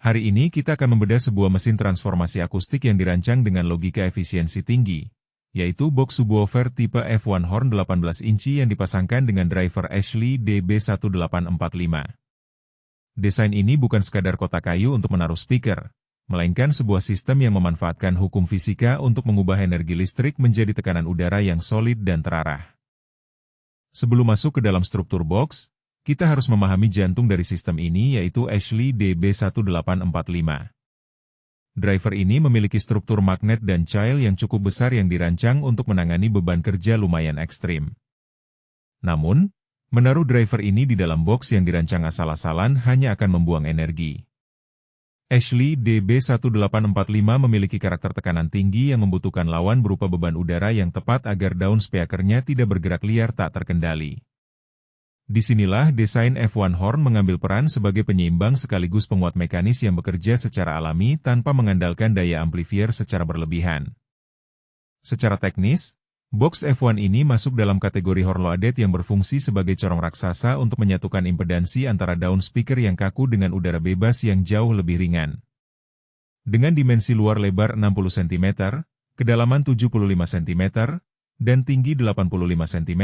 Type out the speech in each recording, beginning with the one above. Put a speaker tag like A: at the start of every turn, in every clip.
A: Hari ini kita akan membedah sebuah mesin transformasi akustik yang dirancang dengan logika efisiensi tinggi, yaitu box subwoofer tipe F1 Horn 18 inci yang dipasangkan dengan driver Ashley DB1845. Desain ini bukan sekadar kotak kayu untuk menaruh speaker, melainkan sebuah sistem yang memanfaatkan hukum fisika untuk mengubah energi listrik menjadi tekanan udara yang solid dan terarah. Sebelum masuk ke dalam struktur box, kita harus memahami jantung dari sistem ini, yaitu Ashley DB1845. Driver ini memiliki struktur magnet dan coil yang cukup besar yang dirancang untuk menangani beban kerja lumayan ekstrim. Namun, menaruh driver ini di dalam box yang dirancang asal-asalan hanya akan membuang energi. Ashley DB1845 memiliki karakter tekanan tinggi yang membutuhkan lawan berupa beban udara yang tepat agar daun speakernya tidak bergerak liar tak terkendali. Disinilah desain F1 Horn mengambil peran sebagai penyeimbang sekaligus penguat mekanis yang bekerja secara alami tanpa mengandalkan daya amplifier secara berlebihan. Secara teknis, box F1 ini masuk dalam kategori horn loaded yang berfungsi sebagai corong raksasa untuk menyatukan impedansi antara daun speaker yang kaku dengan udara bebas yang jauh lebih ringan. Dengan dimensi luar lebar 60 cm, kedalaman 75 cm, dan tinggi 85 cm,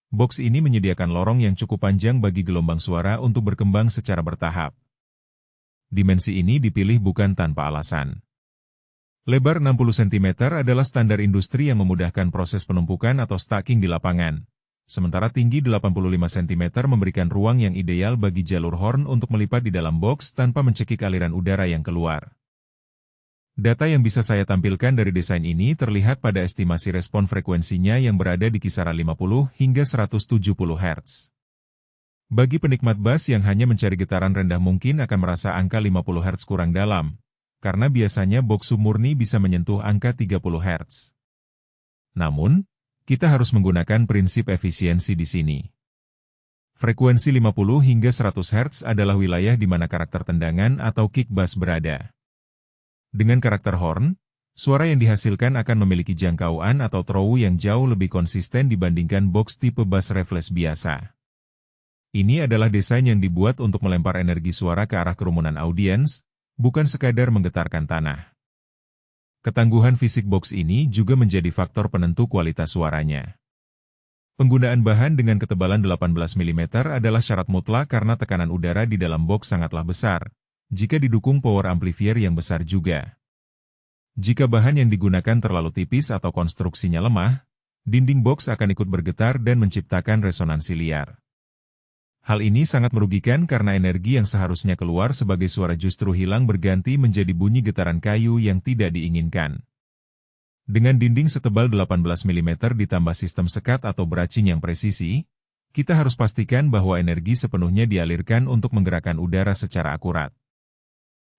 A: box ini menyediakan lorong yang cukup panjang bagi gelombang suara untuk berkembang secara bertahap. Dimensi ini dipilih bukan tanpa alasan. Lebar 60 cm adalah standar industri yang memudahkan proses penumpukan atau stacking di lapangan, sementara tinggi 85 cm memberikan ruang yang ideal bagi jalur horn untuk melipat di dalam box tanpa mencekik aliran udara yang keluar. Data yang bisa saya tampilkan dari desain ini terlihat pada estimasi respon frekuensinya yang berada di kisaran 50 hingga 170 Hz. Bagi penikmat bass yang hanya mencari getaran rendah mungkin akan merasa angka 50 Hz kurang dalam, karena biasanya box sub murni bisa menyentuh angka 30 Hz. Namun, kita harus menggunakan prinsip efisiensi di sini. Frekuensi 50 hingga 100 Hz adalah wilayah di mana karakter tendangan atau kick bass berada. Dengan karakter horn, suara yang dihasilkan akan memiliki jangkauan atau throw yang jauh lebih konsisten dibandingkan box tipe bass reflex biasa. Ini adalah desain yang dibuat untuk melempar energi suara ke arah kerumunan audiens, bukan sekadar menggetarkan tanah. Ketangguhan fisik box ini juga menjadi faktor penentu kualitas suaranya. Penggunaan bahan dengan ketebalan 18 mm adalah syarat mutlak karena tekanan udara di dalam box sangatlah besar, jika didukung power amplifier yang besar juga. Jika bahan yang digunakan terlalu tipis atau konstruksinya lemah, dinding box akan ikut bergetar dan menciptakan resonansi liar. Hal ini sangat merugikan karena energi yang seharusnya keluar sebagai suara justru hilang berganti menjadi bunyi getaran kayu yang tidak diinginkan. Dengan dinding setebal 18 mm ditambah sistem sekat atau bracing yang presisi, kita harus pastikan bahwa energi sepenuhnya dialirkan untuk menggerakkan udara secara akurat.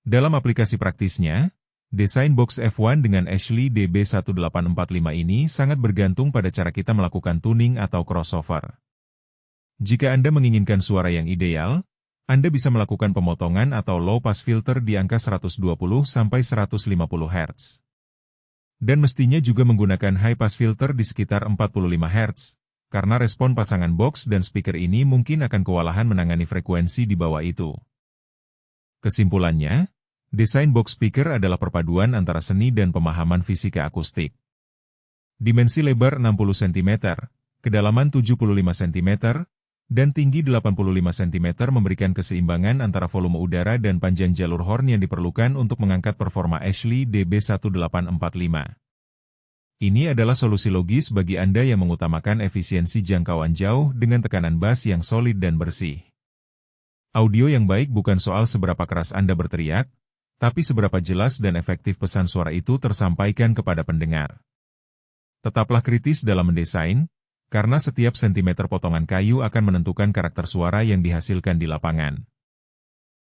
A: Dalam aplikasi praktisnya, desain box F1 dengan Ashley DB1845 ini sangat bergantung pada cara kita melakukan tuning atau crossover. Jika Anda menginginkan suara yang ideal, Anda bisa melakukan pemotongan atau low pass filter di angka 120-150 Hz. Dan mestinya juga menggunakan high pass filter di sekitar 45 Hz, karena respon pasangan box dan speaker ini mungkin akan kewalahan menangani frekuensi di bawah itu. Kesimpulannya, desain box speaker adalah perpaduan antara seni dan pemahaman fisika akustik. Dimensi lebar 60 cm, kedalaman 75 cm, dan tinggi 85 cm memberikan keseimbangan antara volume udara dan panjang jalur horn yang diperlukan untuk mengangkat performa Ashley DB1845. Ini adalah solusi logis bagi Anda yang mengutamakan efisiensi jangkauan jauh dengan tekanan bass yang solid dan bersih. Audio yang baik bukan soal seberapa keras Anda berteriak, tapi seberapa jelas dan efektif pesan suara itu tersampaikan kepada pendengar. Tetaplah kritis dalam mendesain, karena setiap sentimeter potongan kayu akan menentukan karakter suara yang dihasilkan di lapangan.